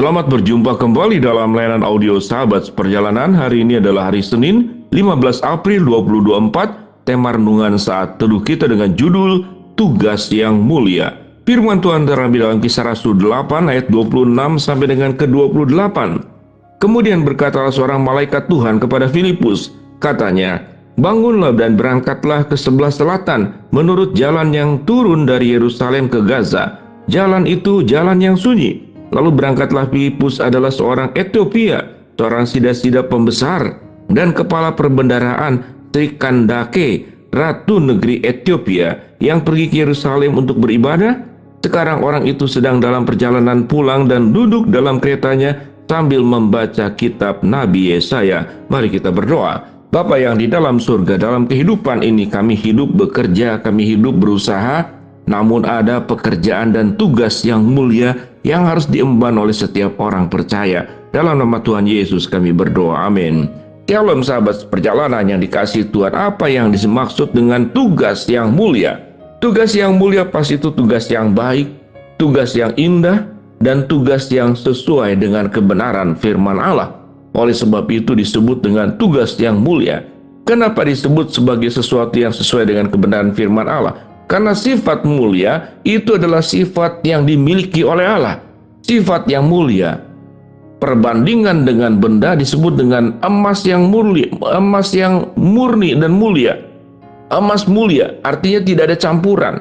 Selamat berjumpa kembali dalam layanan audio Sahabat Perjalanan. Hari ini adalah hari Senin, 15 April 2024. Tema renungan saat teduh kita dengan judul Tugas yang Mulia. Firman Tuhan terambil dalam Kisah Rasul 8 ayat 26 sampai dengan ke-28. Kemudian berkatalah seorang malaikat Tuhan kepada Filipus, katanya, "Bangunlah dan berangkatlah ke sebelah selatan menurut jalan yang turun dari Yerusalem ke Gaza. Jalan itu jalan yang sunyi." Lalu berangkatlah Filipus adalah seorang Etiopia, seorang sida-sida pembesar dan kepala perbendaharaan Sri Kandake, ratu negeri Etiopia, yang pergi ke Yerusalem untuk beribadah. Sekarang orang itu sedang dalam perjalanan pulang dan duduk dalam keretanya sambil membaca kitab Nabi Yesaya. Mari kita berdoa. Bapa yang di dalam surga, dalam kehidupan ini kami hidup bekerja, kami hidup berusaha, namun ada pekerjaan dan tugas yang mulia yang harus diemban oleh setiap orang percaya. Dalam nama Tuhan Yesus kami berdoa, amin. Shalom sahabat perjalanan yang dikasihi Tuhan, apa yang dimaksud dengan tugas yang mulia? Tugas yang mulia pasti itu tugas yang baik, tugas yang indah, dan tugas yang sesuai dengan kebenaran firman Allah. Oleh sebab itu disebut dengan tugas yang mulia. Kenapa disebut sebagai sesuatu yang sesuai dengan kebenaran firman Allah? Karena sifat mulia itu adalah sifat yang dimiliki oleh Allah. Sifat yang mulia, perbandingan dengan benda disebut dengan emas yang murni, emas yang murni dan mulia. Emas mulia artinya tidak ada campuran.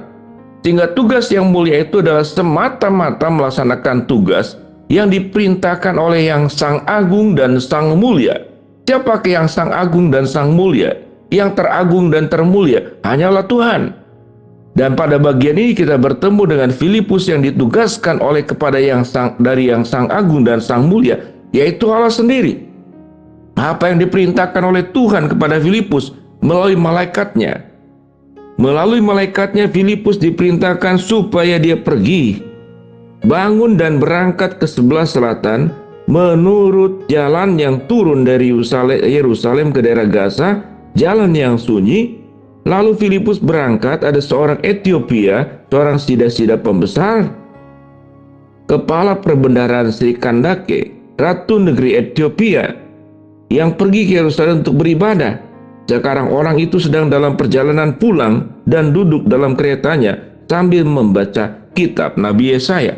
Sehingga tugas yang mulia itu adalah semata-mata melaksanakan tugas yang diperintahkan oleh yang Sang Agung dan Sang Mulia. Siapakah yang Sang Agung dan Sang Mulia? Yang teragung dan termulia hanyalah Tuhan. Dan pada bagian ini kita bertemu dengan Filipus yang ditugaskan oleh kepada dari yang Sang Agung dan Sang Mulia, yaitu Allah sendiri. Apa yang diperintahkan oleh Tuhan kepada Filipus melalui malaikatnya? Melalui malaikatnya Filipus diperintahkan supaya dia pergi, bangun dan berangkat ke sebelah selatan menurut jalan yang turun dari Yerusalem ke daerah Gaza, jalan yang sunyi. Lalu Filipus berangkat, ada seorang Etiopia, seorang sida-sida pembesar, kepala perbendaharaan Sri Kandake, ratu negeri Etiopia, yang pergi ke Yerusalem untuk beribadah. Sekarang orang itu sedang dalam perjalanan pulang dan duduk dalam keretanya sambil membaca kitab Nabi Yesaya.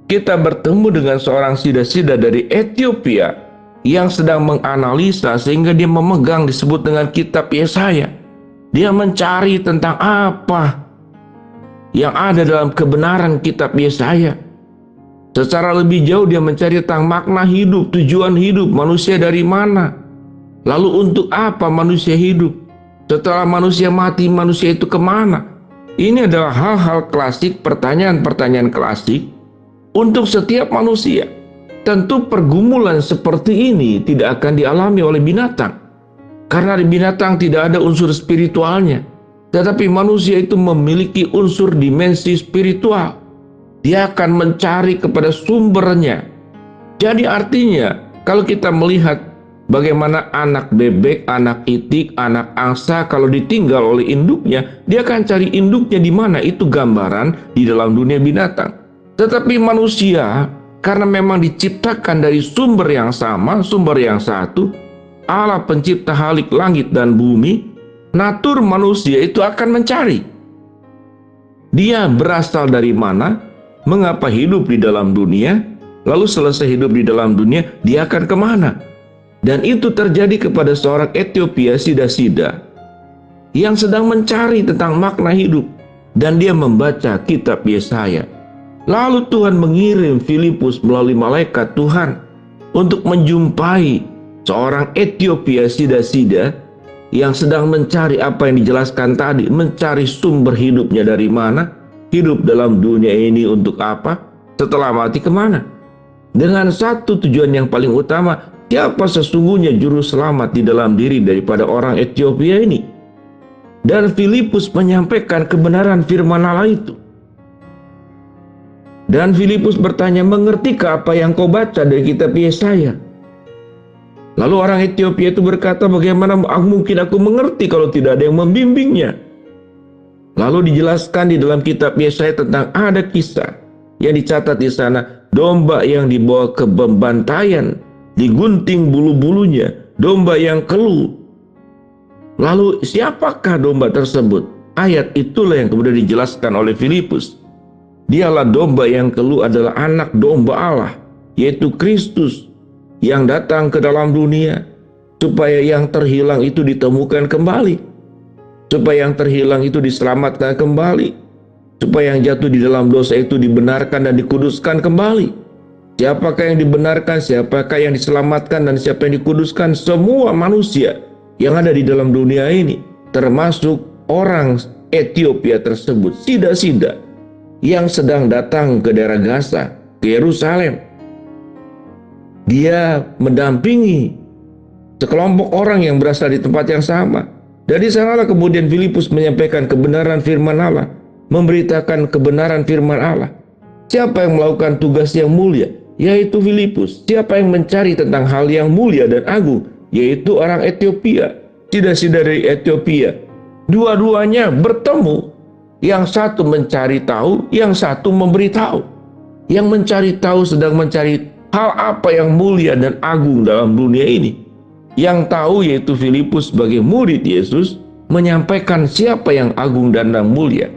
Kita bertemu dengan seorang sida-sida dari Etiopia yang sedang menganalisa sehingga dia memegang disebut dengan kitab Yesaya. Dia mencari tentang apa yang ada dalam kebenaran kitab Yesaya. Secara lebih jauh dia mencari tentang makna hidup, tujuan hidup, manusia dari mana. Lalu untuk apa manusia hidup? Setelah manusia mati, manusia itu kemana? Ini adalah hal-hal klasik, pertanyaan-pertanyaan klasik untuk setiap manusia. Tentu pergumulan seperti ini tidak akan dialami oleh binatang. Karena di binatang tidak ada unsur spiritualnya. Tetapi manusia itu memiliki unsur dimensi spiritual. Dia akan mencari kepada sumbernya. Jadi artinya kalau kita melihat bagaimana anak bebek, anak itik, anak angsa kalau ditinggal oleh induknya, dia akan cari induknya di mana. Itu gambaran di dalam dunia binatang. Tetapi manusia karena memang diciptakan dari sumber yang sama, sumber yang satu, Allah pencipta halik langit dan bumi, natur manusia itu akan mencari. Dia berasal dari mana, mengapa hidup di dalam dunia, lalu selesai hidup di dalam dunia, dia akan kemana. Dan itu terjadi kepada seorang Etiopia sida-sida yang sedang mencari tentang makna hidup. Dan dia membaca kitab Yesaya. Lalu Tuhan mengirim Filipus melalui malaikat Tuhan untuk menjumpai seorang Etiopia sida-sida yang sedang mencari apa yang dijelaskan tadi, mencari sumber hidupnya dari mana, hidup dalam dunia ini untuk apa, setelah mati kemana. Dengan satu tujuan yang paling utama, siapa sesungguhnya juru selamat di dalam diri daripada orang Etiopia ini. Dan Filipus menyampaikan kebenaran firman Allah itu. Dan Filipus bertanya, "Mengertikah apa yang kau baca dari kitab Yesaya?" Lalu orang Etiopia itu berkata, "Bagaimana mungkin aku mengerti kalau tidak ada yang membimbingnya?" Lalu dijelaskan di dalam kitab Yesaya tentang ada kisah yang dicatat di sana domba yang dibawa ke pembantaian, digunting bulu-bulunya, domba yang keluh. Lalu siapakah domba tersebut? Ayat itulah yang kemudian dijelaskan oleh Filipus. Dialah domba yang keluh adalah anak domba Allah, yaitu Kristus, yang datang ke dalam dunia, supaya yang terhilang itu ditemukan kembali, supaya yang terhilang itu diselamatkan kembali, supaya yang jatuh di dalam dosa itu dibenarkan dan dikuduskan kembali. Siapakah yang dibenarkan, siapakah yang diselamatkan, dan siapa yang dikuduskan? Semua manusia yang ada di dalam dunia ini, termasuk orang Ethiopia tersebut, Sida-Sida, yang sedang datang ke daerah Gaza, ke Yerusalem. Dia mendampingi sekelompok orang yang berasal di tempat yang sama. Dari sanalah kemudian Filipus menyampaikan kebenaran firman Allah, memberitakan kebenaran firman Allah. Siapa yang melakukan tugas yang mulia? Yaitu Filipus. Siapa yang mencari tentang hal yang mulia dan agung? Yaitu orang Ethiopia, Sida-Sida dari Ethiopia. Dua-duanya bertemu. Yang satu mencari tahu, yang satu memberitahu. Yang mencari tahu sedang mencari hal apa yang mulia dan agung dalam dunia ini. Yang tahu yaitu Filipus sebagai murid Yesus menyampaikan siapa yang agung dan yang mulia.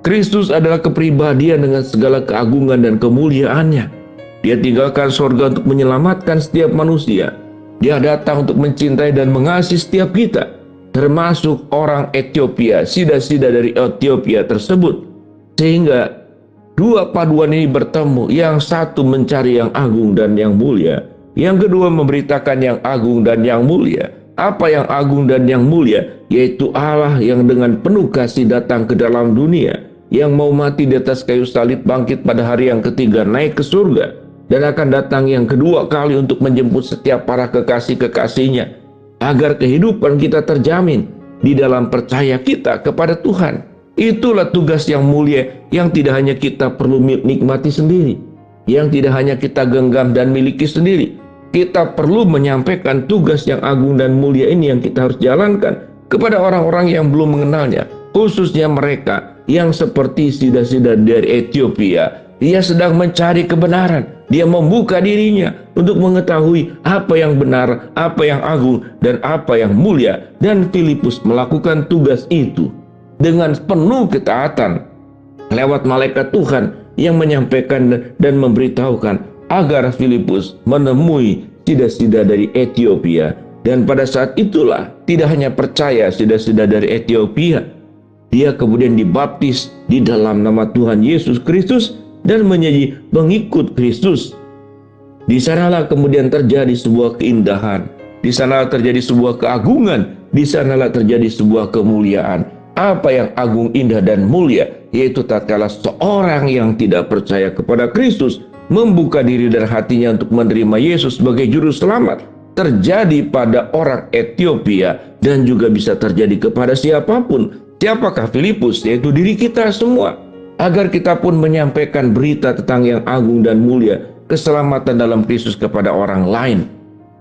Kristus adalah kepribadian dengan segala keagungan dan kemuliaannya. Dia tinggalkan sorga untuk menyelamatkan setiap manusia. Dia datang untuk mencintai dan mengasihi setiap kita, termasuk orang Ethiopia, Sida-Sida dari Ethiopia tersebut. Sehingga dua paduan ini bertemu, yang satu mencari yang agung dan yang mulia, yang kedua memberitakan yang agung dan yang mulia. Apa yang agung dan yang mulia? Yaitu Allah yang dengan penuh kasih datang ke dalam dunia, yang mau mati di atas kayu salib, bangkit pada hari yang ketiga, naik ke surga, dan akan datang yang kedua kali untuk menjemput setiap para kekasih-kekasihnya, agar kehidupan kita terjamin di dalam percaya kita kepada Tuhan. Itulah tugas yang mulia yang tidak hanya kita perlu nikmati sendiri, yang tidak hanya kita genggam dan miliki sendiri. Kita perlu menyampaikan tugas yang agung dan mulia ini yang kita harus jalankan kepada orang-orang yang belum mengenalnya, khususnya mereka yang seperti Sida-Sida dari Ethiopia. Dia sedang mencari kebenaran. Dia membuka dirinya untuk mengetahui apa yang benar, apa yang agung, dan apa yang mulia. Dan Filipus melakukan tugas itu dengan penuh ketaatan lewat malaikat Tuhan yang menyampaikan dan memberitahukan agar Filipus menemui Sida-Sida dari Ethiopia. Dan pada saat itulah tidak hanya percaya Sida-Sida dari Ethiopia, dia kemudian dibaptis di dalam nama Tuhan Yesus Kristus dan menjadi pengikut Kristus. Di sanalah kemudian terjadi sebuah keindahan, di sanalah terjadi sebuah keagungan, di sanalah terjadi sebuah kemuliaan. Apa yang agung, indah, dan mulia? Yaitu tatkala seorang yang tidak percaya kepada Kristus membuka diri dan hatinya untuk menerima Yesus sebagai juru selamat. Terjadi pada orang Ethiopia dan juga bisa terjadi kepada siapapun. Siapakah Filipus? Yaitu diri kita semua. Agar kita pun menyampaikan berita tentang yang agung dan mulia, keselamatan dalam Kristus kepada orang lain.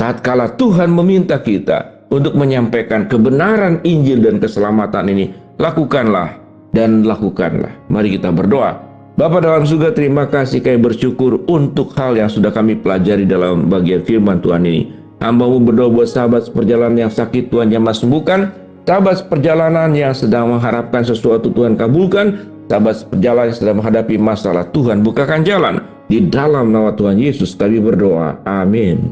Tatkala Tuhan meminta kita untuk menyampaikan kebenaran Injil dan keselamatan ini, lakukanlah dan lakukanlah. Mari kita berdoa. Bapa dalam surga, terima kasih, kami bersyukur untuk hal yang sudah kami pelajari dalam bagian firman Tuhan ini. Hamba-Mu berdoa buat sahabat perjalanan yang sakit, Tuhan jamah sembuhkan. Sahabat perjalanan yang sedang mengharapkan sesuatu, Tuhan kabulkan. Sahabat perjalanan yang sedang menghadapi masalah, Tuhan bukakan jalan. Di dalam nama Tuhan Yesus kami berdoa. Amin.